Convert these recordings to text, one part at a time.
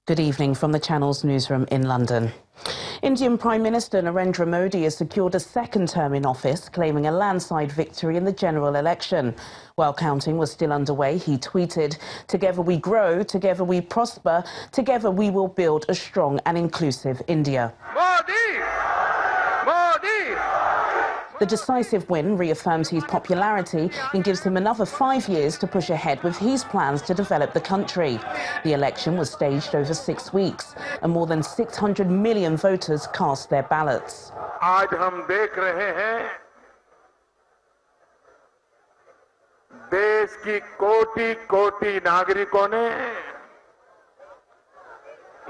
Good evening from the Channel's newsroom in London. Indian Prime Minister Narendra Modi has secured a second term in office, claiming a landslide victory in the general election. While counting was still underway, he tweeted, "Together we grow, together we prosper, together we will build a strong and inclusive India." Modi! Modi! The decisive win reaffirms his popularity and gives him another 5 years to push ahead with his plans to develop the country. The election was staged over 6 weeks and more than 600 million voters cast their ballots. आज हम देख रहे हैं देश की कोटि-कोटि नागरिकों ने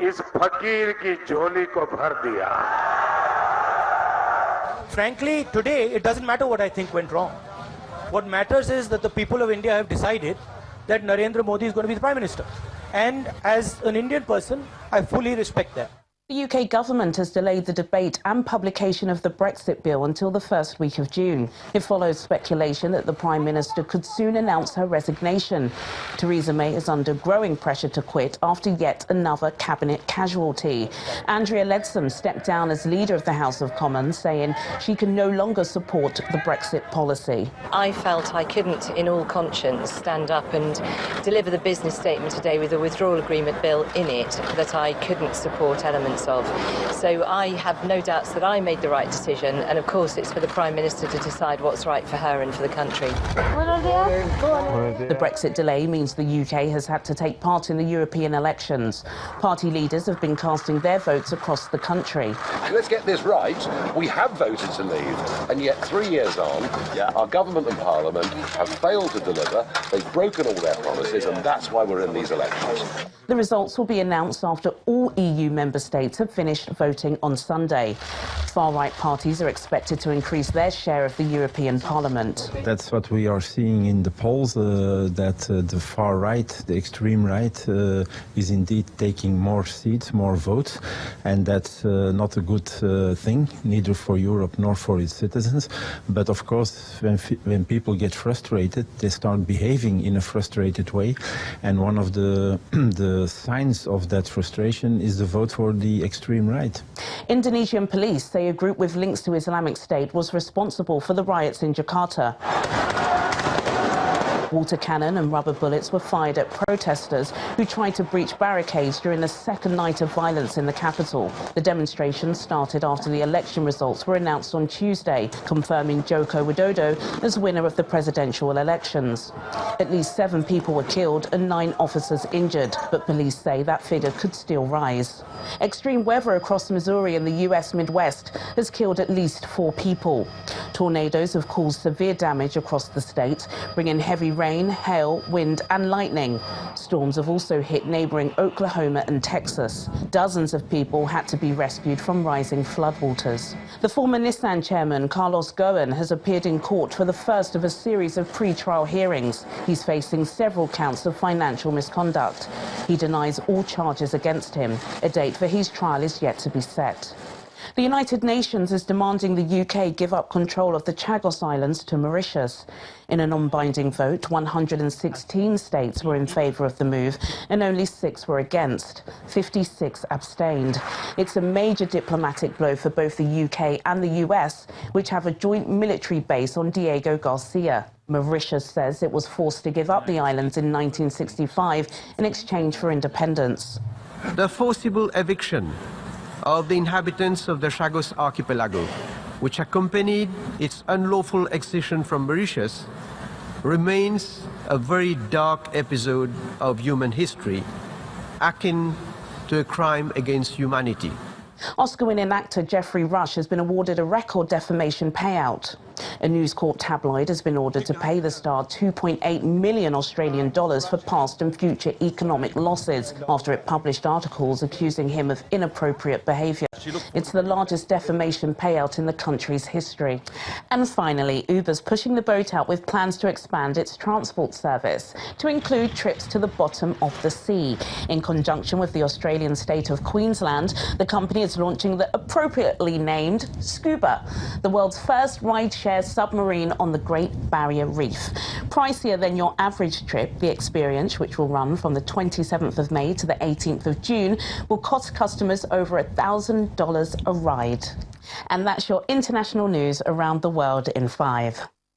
इस फकीर की झोली को भर दिया. Frankly, today, it doesn't matter what I think went wrong. What matters is that the people of India have decided that Narendra Modi is going to be the Prime Minister. And as an Indian person, I fully respect that. The UK government has delayed the debate and publication of the Brexit bill until the first week of June. It follows speculation that the Prime Minister could soon announce her resignation. Theresa May is under growing pressure to quit after yet another cabinet casualty. Andrea Leadsom stepped down as leader of the House of Commons, saying she can no longer support the Brexit policy. I felt I couldn't, in all conscience, stand up and deliver the business statement today with a withdrawal agreement bill in it that I couldn't support elements of. So I have no doubts that I made the right decision, and of course it's for the Prime Minister to decide what's right for her and for the country. The Brexit delay means the UK has had to take part in the European elections. Party leaders have been casting their votes across the country. Let's get this right. We have voted to leave, and yet 3 years on, our government and parliament have failed to deliver. They've broken all their promises, and that's why we're in these elections. The results will be announced after all EU member states have finished voting on Sunday. Far-right parties are expected to increase their share of the European Parliament. That's what we are seeing in the polls, that the far right, the extreme right, is indeed taking more seats, more votes, and that's not a good thing, neither for Europe nor for its citizens. But of course, when people get frustrated, they start behaving in a frustrated way, and one of the signs of that frustration is the vote for the extreme right. Indonesian police say a group with links to Islamic State was responsible for the riots in Jakarta. Water cannon and rubber bullets were fired at protesters who tried to breach barricades during the second night of violence in the capital. The demonstration started after the election results were announced on Tuesday, confirming Joko Widodo as winner of the presidential elections. At least 7 people were killed and 9 officers injured, but police say that figure could still rise. Extreme weather across Missouri and the US Midwest has killed at least 4 people. Tornadoes have caused severe damage across the state, bringing heavy rain, hail, wind and lightning. Storms have also hit neighboring Oklahoma and Texas. Dozens of people had to be rescued from rising floodwaters. The former Nissan chairman, Carlos Ghosn, has appeared in court for the first of a series of pre-trial hearings. He's facing several counts of financial misconduct. He denies all charges against him. A date for his trial is yet to be set. The United Nations is demanding the UK give up control of the Chagos Islands to Mauritius. In a non-binding vote, 116 states were in favour of the move and only 6 were against. 56 abstained. It's a major diplomatic blow for both the UK and the US, which have a joint military base on Diego Garcia. Mauritius says it was forced to give up the islands in 1965 in exchange for independence. The forcible eviction of the inhabitants of the Chagos archipelago, which accompanied its unlawful excision from Mauritius, remains a very dark episode of human history, akin to a crime against humanity. Oscar-winning actor Geoffrey Rush has been awarded a record defamation payout. A News Corp tabloid has been ordered to pay the star $2.8 million Australian dollars for past and future economic losses after it published articles accusing him of inappropriate behaviour. It's the largest defamation payout in the country's history. And finally, Uber's pushing the boat out with plans to expand its transport service to include trips to the bottom of the sea. In conjunction with the Australian state of Queensland, the company is launching the appropriately named Scuba, the world's first ride-share submarine on the Great Barrier Reef. pricier than your average trip. The experience, which will run from the 27th of May to the 18th of June, will cost customers over $1,000 a ride. And that's your international news around the world in 5.